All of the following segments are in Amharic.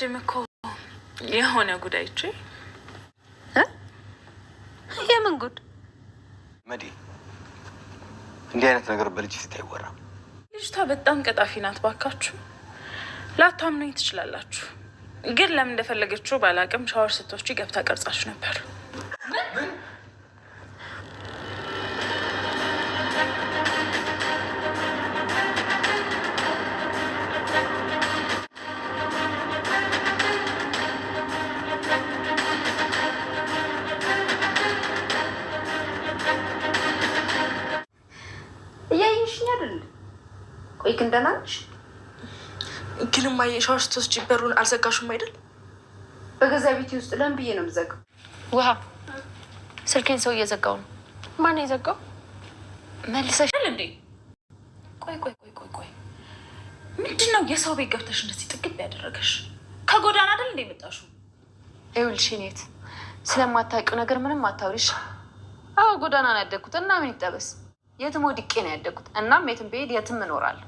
ቅድም እኮ የሆነ ጉዳይቼ የምን ጉድ መዲ? እንዲህ አይነት ነገር በልጅ ፊት አይወራም። ልጅቷ በጣም ቀጣፊ ናት። ባካችሁ ላታምኑኝ ትችላላችሁ፣ ግን ለምን እንደፈለገችው ባላቅም ሻወር ስትወስጂ ገብታ ቀርጻችሁ ነበር። ቆይ እንደናንሽ ግን ማየሻውስ ተስጭ በሩን አልዘጋሽም አይደል? በገዛ ቤት ውስጥ ለምን ብዬ ነው የምዘጋው? ውሃ ስልኬን ሰው እየዘጋው ነው። ማን ነው የዘጋው? መልሰሻል እንዴ? ቆይ ምንድነው የሰው ቤት ገብተሽ እንደዚህ ጥግብ ያደረገሽ? ከጎዳና አይደል እንዴ የመጣሽው? ይኸውልሽ ኔት ስለማታውቂው ነገር ምንም አታውሪሽ። አዎ ጎዳና ነው ያደግኩት እና ምን ይጠበስ? የትም ወድቄ ነው ያደግኩት እና የትም ብሄድ የትም እኖራለሁ።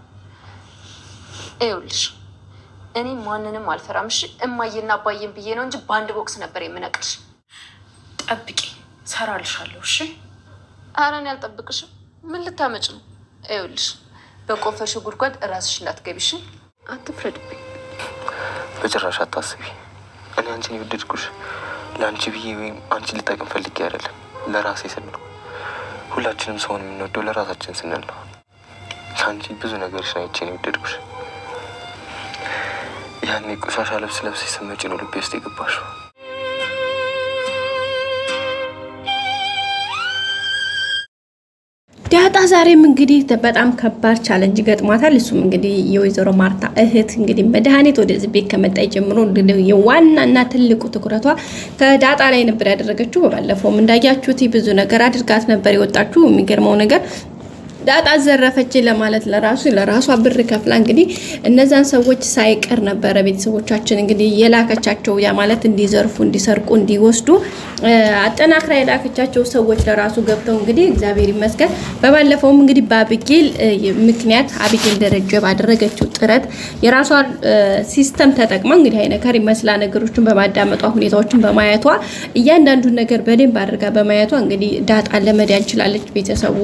ይኸውልሽ እኔ ማንንም አልፈራም። እሺ እማዬና አባዬን ብዬ ነው እንጂ በአንድ ቦክስ ነበር የምነቅልሽ። ጠብቂ፣ ሰራልሻለሁ። እሺ ኧረ እኔ አልጠብቅሽም። ምን ልታመጭ ነው? ይኸውልሽ በቆፈርሽ ጉድጓድ እራስሽ እንዳትገቢሽ። አትፍረድብኝ። በጭራሽ አታስቢ። እኔ አንቺን የወደድኩሽ ለአንቺ ብዬ ወይም አንቺ ልጠቅም ፈልጌ አይደለም፣ ለራሴ ስል ነው። ሁላችንም ሰውን የምንወደው ለራሳችን ስንል ነው። ከአንቺ ብዙ ነገሮች ናይቼን የወደድኩሽ። ያኔ ቆሻሻ ልብስ ለብሰሽ ስትመጪ ነው ልቤ ውስጥ የገባሽው። ዳጣ ዛሬም እንግዲህ በጣም ከባድ ቻሌንጅ ገጥሟታል። እሱም እንግዲህ የወይዘሮ ማርታ እህት እንግዲህ መድኃኒት ወደዚህ ቤት ከመጣች ጀምሮ የዋናና ትልቁ ትኩረቷ ከዳጣ ላይ ነበር ያደረገችው። በባለፈውም እንዳያችሁት ብዙ ነገር አድርጋት ነበር የወጣችው። የሚገርመው ነገር ዳጣ ዘረፈች ለማለት ለራሷ ብር ከፍላ እንግዲህ እነዛን ሰዎች ሳይቀር ነበረ ቤተሰቦቻችን እንግዲህ የላከቻቸው። ያ ማለት እንዲዘርፉ፣ እንዲሰርቁ፣ እንዲወስዱ አጠናክራ የላከቻቸው ሰዎች ለራሱ ገብተው እንግዲህ እግዚአብሔር ይመስገን በባለፈውም እንግዲህ በአቢጌል ምክንያት አቢጌል ደረጀ ባደረገችው ጥረት የራሷ ሲስተም ተጠቅማ እንግዲህ አይነከር ይመስላ ነገሮችን በማዳመጧ ሁኔታዎችን በማየቷ እያንዳንዱን ነገር በደንብ አድርጋ በማየቷ እንግዲህ ዳጣ ለመዳን ችላለች። ቤተሰቡ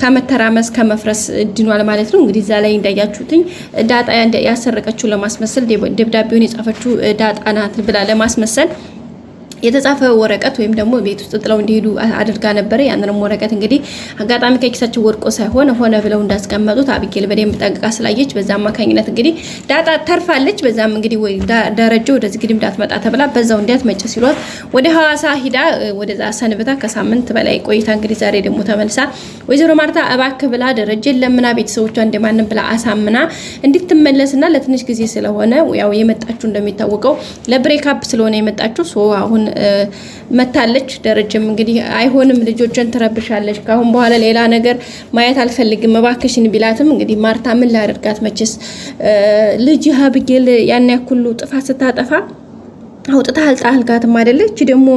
ከመተራመስ ከመፍረስ ድኗል ማለት ነው። እንግዲህ እዛ ላይ እንዳያችሁትኝ ዳጣ ያሰረቀችው ለማስመሰል ደብዳቤውን የጻፈችው ዳጣ ናት ብላ ለማስመሰል የተጻፈ ወረቀት ወይም ደግሞ ቤት ውስጥ ጥለው እንዲሄዱ አድርጋ ነበር። ያንንም ወረቀት እንግዲህ አጋጣሚ ከኪሳቸው ወድቆ ሳይሆን ሆነ ብለው እንዳስቀመጡት አቢጌል በደንብ ጠንቅቃ ስላየች በዛ አማካኝነት እንግዲህ ዳጣ ተርፋለች። በዛም እንግዲህ ደረጃ ወደዚህ ግድም እንዳትመጣ ተብላ በዛው እንዲያትመጭ ሲሏት ወደ ሐዋሳ ሂዳ ወደዛ ሰንብታ ከሳምንት በላይ ቆይታ እንግዲህ ዛሬ ደግሞ ተመልሳ ወይዘሮ ማርታ እባክህ ብላ ደረጀን ለምና ቤተሰቦቿ እንደማንም ብላ አሳምና እንድትመለስና ለትንሽ ጊዜ ስለሆነ ያው የመጣችው እንደሚታወቀው ለብሬክ አፕ ስለሆነ የመጣችው ሶ አሁን መታለች። ደረጀም እንግዲህ አይሆንም ልጆችን ትረብሻለች፣ ካሁን በኋላ ሌላ ነገር ማየት አልፈልግም እባክሽን ቢላትም እንግዲህ ማርታ ምን ላደርጋት መቼስ ልጅ አቢጌል ያን ያክሉ ጥፋት ስታጠፋ አውጥታ አልጣልጋትም አይደለች ደግሞ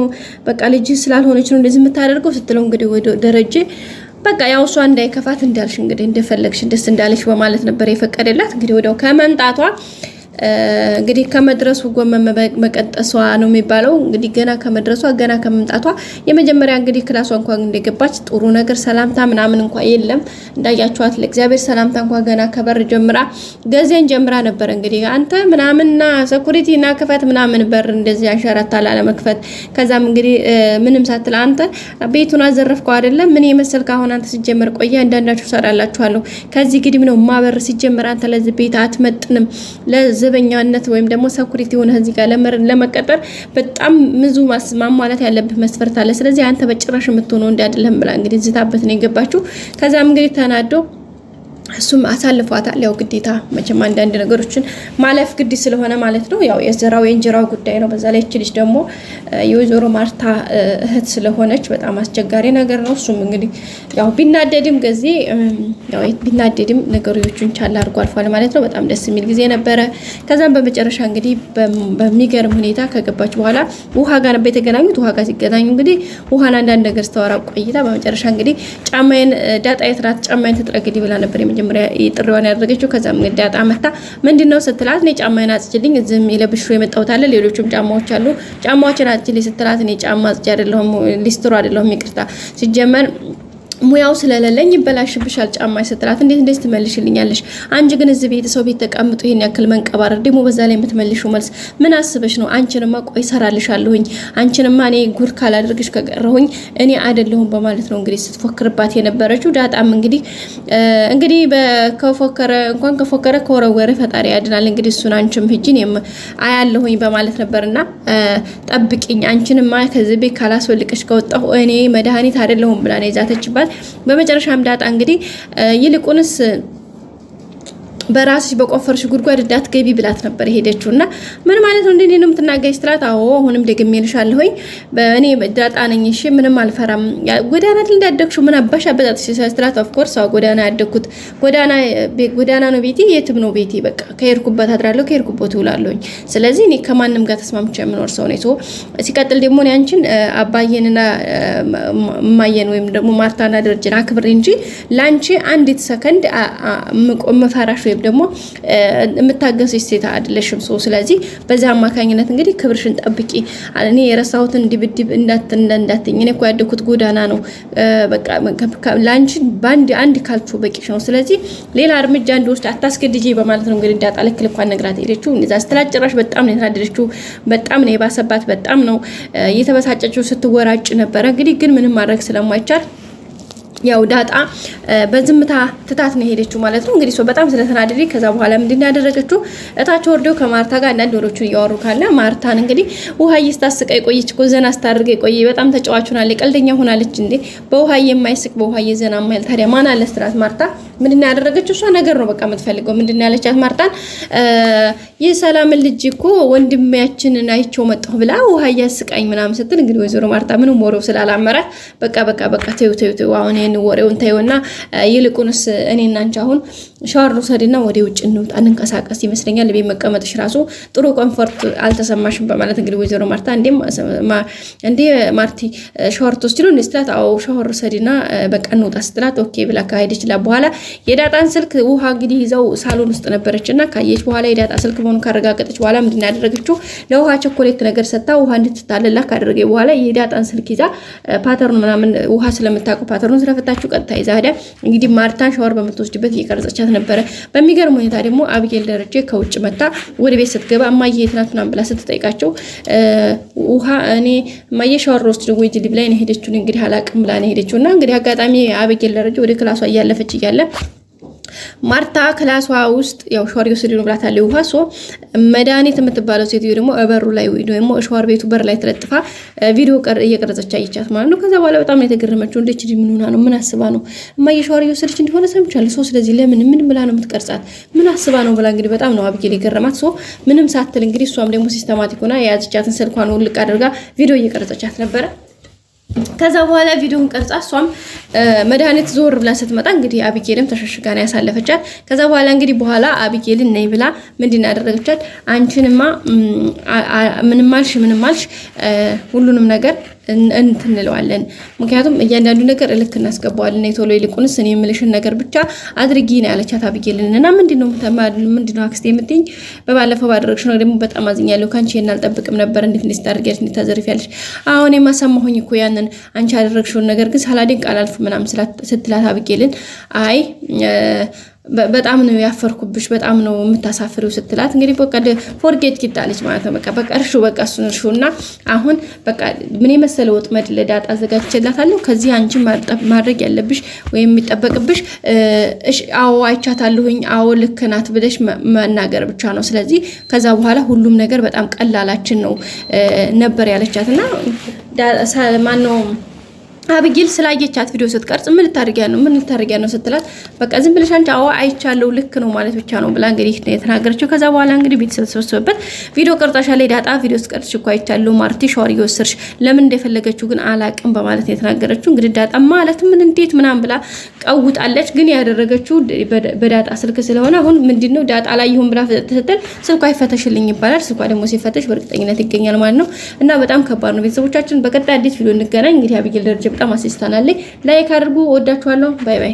በቃ ልጅ ስላልሆነች ነው እንደዚህ የምታደርገው ስትለው እንግዲህ ወደ ደረጀ በቃ ያው እሷ እንዳይከፋት እንዳልሽ እንግዲህ እንደፈለግሽ ደስ እንዳለሽ በማለት ነበር የፈቀደላት። እንግዲህ ወዲያው ከመምጣቷ እንግዲህ ከመድረሱ ጎመን መቀጠሷ ነው የሚባለው። እንግዲህ ገና ከመድረሷ ገና ከመምጣቷ የመጀመሪያ እንግዲህ ክላሷ እንኳን እንደገባች ጥሩ ነገር ሰላምታ ምናምን እንኳን የለም እንዳያችኋት ለእግዚአብሔር ሰላምታ እንኳን ገና ከበር ጀምራ ገዜን ጀምራ ነበር። እንግዲህ አንተ ምናምንና ሴኩሪቲ እና ክፈት ምናምን በር እንደዚህ አንሸራታላ ለመክፈት ከዛም እንግዲህ ምንም ሳትል አንተ ቤቱን አዘረፍከው አይደለም ምን የመሰልከው አሁን አንተ ሲጀመር ቆያ እንዳንዳችሁ ሰራላችኋለሁ ከዚህ ግድም ነው ማበር ሲጀመር አንተ ለዚህ ቤት አትመጥንም ለዘበኛነት ወይም ደግሞ ሴኩሪቲ ሆነ እዚህ ጋር ለመቀጠር በጣም ብዙ ማሟላት ያለብህ መስፈርት አለ። ስለዚህ አንተ በጭራሽ የምትሆነው እንዲያደለም ብላ እንግዲህ ዝታበት ነው የገባችው። ከዛም እንግዲህ ተናዶ እሱም አሳልፏታል። ያው ግዴታ መቼም አንዳንድ ነገሮችን ማለፍ ግድ ስለሆነ ማለት ነው። ያው የዘራው የእንጀራው ጉዳይ ነው። በዛ ላይ እቺ ልጅ ደግሞ የወይዘሮ ማርታ እህት ስለሆነች በጣም አስቸጋሪ ነገር ነው። እሱም እንግዲህ ያው ቢናደድም ገዜ ያው ቢናደድም ነገሮችን ቻላ አድርጎ አልፏል ማለት ነው። በጣም ደስ የሚል ጊዜ ነበረ። ከዛም በመጨረሻ እንግዲህ በሚገርም ሁኔታ ከገባች በኋላ ውሃ ጋር ነበር የተገናኙት። ውሃ ጋር ሲገናኙ እንግዲህ ውሃና አንዳንድ ነገር ስተወራ ቆይታ በመጨረሻ እንግዲህ ጫማዬን ዳጣ የትራት ጫማዬን ተጥረግልኝ ብላ ነበር መጀመሪያ ጥሪዋን ያደረገችው። ከዛም ዳጣ መታ ምንድነው ስትላት እኔ ጫማዬን አጽጅልኝ እዚህም የለብሽው የመጣሁት አለ ሌሎችም ጫማዎች አሉ ጫማዎችን አጽጅልኝ ስትላት እኔ ጫማ አጽጅ አይደለሁም ሊስትሮ አይደለሁም ይቅርታ ሲጀመር ሙያው ስለሌለኝ ይበላሽብሻል ጫማ ስትላት እንዴት ትመልሽልኛለሽ አንቺ ግን እዚህ ቤት ሰው ቤት ተቀምጦ ይሄን ያክል መንቀባረር ደግሞ በዛ ላይ የምትመልሽው መልስ ምን አስበሽ ነው አንቺንማ ቆይ ሰራልሻለሁኝ አንቺንማ እኔ ጉድ ካላደርግሽ ከቀረሁኝ እኔ አይደለሁም በማለት ነው እንግዲህ ስትፎክርባት የነበረችው ዳጣም እንግዲህ ከፎከረ ከወረወረ ፈጣሪ ያድናል እንግዲህ እሱን አንቺም ሂጂን አያለሁኝ በማለት ነበርና ጠብቂኝ አንቺንማ ከዚህ ቤት ካላስወልቀሽ ከወጣሁ እኔ መድኃኒት አይደለሁም ብላ ነው ይዛተችባት በመጨረሻም ዳጣ እንግዲህ ይልቁንስ በራስሽ በቆፈርሽ ጉድጓድ እንዳትገቢ ብላት ነበር ሄደችውና ምን ማለት ነው እንዴ ነው የምትናገሪ ስትላት አዎ አሁንም ደግሜልሻለሁኝ በእኔ ዳጣ ነኝ እሺ ምንም አልፈራም ጎዳና እንዳደግሽው ምን አባሽ አበጣጥሽ ስትላት ኦፍ ኮርስ አዎ ጎዳና ያደግኩት ጎዳና ነው ቤቴ የትም ነው ቤቴ በቃ ከሄድኩበት አድራለሁ ከሄድኩበት ውላለሁኝ ስለዚህ እኔ ከማንም ጋር ተስማምቼ የምኖር ሰው ነኝ ሲቀጥል ደግሞ እኔ አንቺን አባዬንና ማየን ወይም ደግሞ ማርታና ደረጀና አክብሬ እንጂ ላንቺ አንዲት ሰከንድ መፈራሽ ደግሞ የምታገሰሽ ሴት አይደለሽም ስለዚህ በዛ አማካኝነት እንግዲህ ክብርሽን ጠብቂ እኔ የረሳሁትን ድብድብ እንዳትኝ እኔ እኮ ያደኩት ጎዳና ነው በቃ ላንቺ አንድ ካልቹ በቂሽ ነው ስለዚህ ሌላ እርምጃ እንድወስድ አታስገድጂ በማለት ነው እንግዲህ ዳጣ ልክልኳን ነግራት ሄደችው እንደዛ ስትላጭራሽ በጣም ነው የተናደደችው በጣም ነው የባሰባት በጣም ነው የተበሳጨችው ስትወራጭ ነበር እንግዲህ ግን ምንም ማድረግ ስለማይቻል ያው ዳጣ በዝምታ ትታት ነው ሄደችው ማለት ነው እንግዲህ በጣም ስለተናደደ ከዛ በኋላ ምንድን ያደረገችው እታች ወርዶ ከማርታ ጋር አንድ ወሮቹን እያወሩ ካለ ማርታን እንግዲህ ውሃ እየስታስቀይ ቆየች እኮ ዘና አስታርገ ቆየ በጣም ተጫዋች ሆናለች ቀልደኛ ሆናለች እንዴ በውሃ የማይስቅ በውሃ የዘና ማይል ታዲያ ማን አለ ስትራት ማርታ ምንድን ያደረገችው እሷ ነገር ነው በቃ የምትፈልገው ምንድን ያለቻት ማርታን የሰላም ልጅ እኮ ወንድሜያችንን አይቼው መጣሁ ብላ ውሃ እያስቃኝ ምናምን ስትል እንግዲህ ወይዘሮ ማርታ ምንም ወሬው ስላላመራት በቃ ተይው አሁን ወሬውን ታዩና ይልቁንስ እኔና አንቺ አሁን ሻወር ወሰድና ወደ ውጭ እንውጣ እንንቀሳቀስ ይመስለኛል ቤት መቀመጥሽ ራሱ ጥሩ ኮምፎርት አልተሰማሽም በማለት እንግዲህ ወይዘሮ ማርታ እንዴ ማርቲ ሻወር ወስድሎ እንስትላት አው ሻወር ወሰድና በቃ እንውጣ ስትላት ኦኬ ብላ ካሄደች በኋላ የዳጣን ስልክ ውሃ እንግዲህ ይዘው ሳሎን ውስጥ ነበረችና ካየች በኋላ የዳጣ ስልክ መሆኑን ካረጋገጠች በኋላ ምንድን ያደረገችው ለውሃ ቸኮሌት ነገር ሰጣ ውሃ እንድትታለላ ካደረገ በኋላ የዳጣን ስልክ ይዛ ፓተርኑ ምናምን ውሃ ስለምታውቁ ፓተርኑን ስለፈታችሁ ቀጥታ ይዛ ሄዳ እንግዲህ ማርታን ሻወር በመትወስድበት እየቀረጸቻት ነበር በሚገርም ሁኔታ ደግሞ አብጌል ደረጀ ከውጭ መጣ ወደ ቤት ስትገባ እማዬ የት ናት ምናምን ብላ ስትጠይቃቸው ውሃ እኔ እማዬ ሻወር ወስድ ወይ ጅሊ ብላ ነው ሄደችው እንግዲህ አላቅም ብላ ነው ሄደችውና እንግዲህ አጋጣሚ አብጌል ደረጀ ወደ ክላሷ እያለፈች እያለ ማርታ ክላሷ ውስጥ ያው ሻወር ይወስድ ነው ብላታለች ውሃ መድኃኒት የምትባለው ሴትዮ ደግሞ በሩ ላይ ወይ ደግሞ ሻወር ቤቱ በር ላይ ተለጥፋ ቪዲዮ እየቀረጸች አየቻት ማለት ነው ከዛ በኋላ በጣም ነው የተገረመችው እንዴት ምን ሆና ነው ምን አስባ ነው እማዬ ሻወር ይወስድች እንደሆነ ሰምቻለሁ ስለዚህ ለምን ምን ብላ ነው የምትቀርጻት ምን አስባ ነው ብላ እንግዲህ በጣም ነው አብጌል የገረማት ምንም ሳትል እንግዲህ እሷም ደግሞ ሲስተማቲክ ሆና የያዘቻትን ስልኳን ውልቅ አድርጋ ቪዲዮ እየቀረጸቻት ነበረ ከዛ በኋላ ቪዲዮን ቀርጻ እሷም መድኃኒት ዞር ብላ ስትመጣ እንግዲህ አብጌልም ተሸሽጋ ነው ያሳለፈቻት ከዛ በኋላ እንግዲህ በኋላ አብጌልን ነይ ብላ ምንድን ያደረገቻት አንቺንማ ምንም አልሽ ሁሉንም ነገር እንትንለዋለን ምክንያቱም እያንዳንዱ ነገር ልክ እናስገባዋለን ቶሎ ይልቁንስ እኔ የምልሽን ነገር ብቻ አድርጊ ነው ያለቻት አብጌልንና ምንድነው አክስቴ የምትይኝ በባለፈው ባደረግሽ ነው ደግሞ በጣም አዝኛለሁ ካንቺ እናልጠብቅም ነበር እንዴት ታደርጊያለሽ እንዴት ታዘርፊያለሽ አሁን የማሰማሁኝ እኮ ያንን አንቺ ያደረግሽውን ነገር ግን ሳላደንቅ አላልፍ ምናምን ስትላት አብጌልን አይ በጣም ነው ያፈርኩብሽ በጣም ነው የምታሳፍሪው ስትላት እንግዲህ በቃ ፎርጌት ኪታለች ማለት ነው በቃ እርሹና አሁን በቃ ምን የመሰለ ወጥመድ ለዳጣ አዘጋጅቼላታለሁ ከዚህ አንቺ ማድረግ ያለብሽ ወይም የሚጠበቅብሽ አዎ አይቻታለሁኝ አዎ ልክ ናት ብለሽ መናገር ብቻ ነው ስለዚህ ከዛ በኋላ ሁሉም ነገር በጣም ቀላላችን ነው ነበር ያለቻትና ማን ነው አብጌል ስላየቻት ቪዲዮ ስትቀርጽ ምን ልታርጊያ ነው ስትላት በቃ ዝም ብለሽ አንቺ አዎ አይቻለው ልክ ነው ማለት ብቻ ነው ብላ እንግዲህ የተናገረችው ከዛ በኋላ እንግዲህ ቤተሰብ ተሰብስበበት ቪዲዮ ቀርጻሻለ ዳጣ ቪዲዮ ስትቀርጽ እኮ አይቻለው ማርቲ ሻወር እየወሰድሽ ለምን እንደፈለገችው ግን አላቅም በማለት የተናገረችው እንግዲህ ዳጣ ማለት ምን እንዴት ምናምን ብላ ቀውጣለች ግን ያደረገችው በዳጣ ስልክ ስለሆነ አሁን ምንድነው ዳጣ ላይ ይሁን ብላ ስትል ስልኳ አይፈተሽልኝ ይባላል ስልኳ ደግሞ ሲፈተሽ በእርግጠኝነት ይገኛል ማለት ነው እና በጣም ከባድ ነው ቤተሰቦቻችን በቀጣይ አዲስ ቪዲዮ እንገናኝ እንግዲህ አብጌል ደረጀ በጣም አሲስታናለች ላይክ አድርጉ ወዳችኋለሁ ባይ ባይ